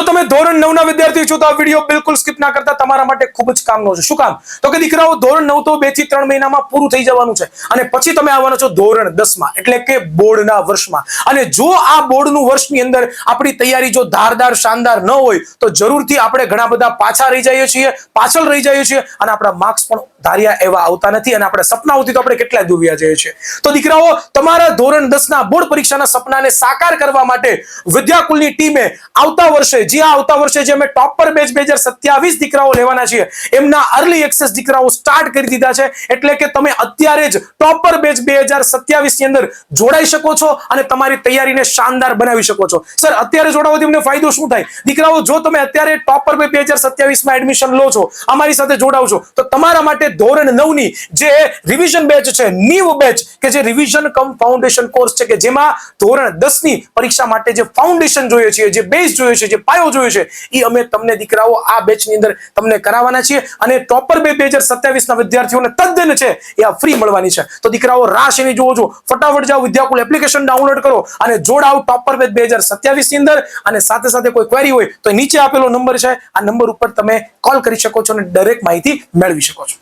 જો તમે ધોરણ 9 ના વિદ્યાર્થી છો તો આ વિડિયો બિલકુલ સ્કીપ ના કરતા, તમારા માટે ખૂબ જ કામનો છે. શું કામ? તો કે દીકરાઓ ધોરણ 9 તો 2 થી 3 મહિનામાં પૂરું થઈ જવાનું છે અને પછી તમે આવવાનો છો ધોરણ 10 માં, એટલે કે બોર્ડના વર્ષમાં. અને જો આ બોર્ડનું વર્ષની અંદર આપણી તૈયારી જો ધારદાર શાનદાર ન હોય તો જરૂરથી આપણે ઘણા બધા પાછળ રહી જઈએ છીએ અને આપણા માર્ક્સ પણ ધાર્યા એવા આવતા નથી અને આપણા સપનાઓથી તો આપણે કેટલા દૂર વ્યા જઈએ છીએ. તો દીકરાઓ, તમારા ધોરણ 10 ના બોર્ડ પરીક્ષાના સપનાને સાકાર કરવા માટે વિદ્યાકુલની ટીમે આવતા વર્ષે જે અમે ટોપર બેચ 2027 દીકરાઓ લેવાના છીએ, એમના અર્લી એક્સેસ દીકરાઓ સ્ટાર્ટ કરી દીધા છે. એટલે કે તમે અત્યારે જ ટોપર બેચ 2027 ની અંદર જોડાઈ શકો છો અને તમારી તૈયારીને શાનદાર બનાવી શકો છો. સર, અત્યારે જોડાવાથી તમને ફાયદો શું થાય? દીકરાઓ, જો તમે અત્યારે ટોપર બેચ 2027 માં એડમિશન લો છો, અમારી સાથે જોડાવ છો, તો તમારા માટે ધોરણ 9 ની જે રિવિઝન બેચ છે, નીવ બેચ, કે જે રિવિઝન કમ ફાઉન્ડેશન કોર્સ છે, કે જેમાં ધોરણ 10 ની પરીક્ષા માટે જે ફાઉન્ડેશન જોઈએ છે, જે બેઝ જોઈએ છે, જે પાયો જોઈએ છે, એ અમે તમને દીકરાઓ આ બેચ ની અંદર તમને કરાવવાના છીએ. અને ટોપર બેચ 2027 ના વિદ્યાર્થીઓને તદ્દન છે એ આ ફ્રી મળવાની છે. તો દીકરાઓ, રાહ શેની જોવો છો? ફટાફટ જાઓ, વિદ્યાકુલ એપ્લિકેશન ડાઉનલોડ કરો અને જોડાઓ ટોપર બેચ 2027 ની અંદર. અને સાથે સાથે કોઈ ક્વેરી હોય તો નીચે આપેલો નંબર છે, આ નંબર ઉપર તમે કોલ કરી શકો છો અને દરેક માહિતી મેળવી શકો છો.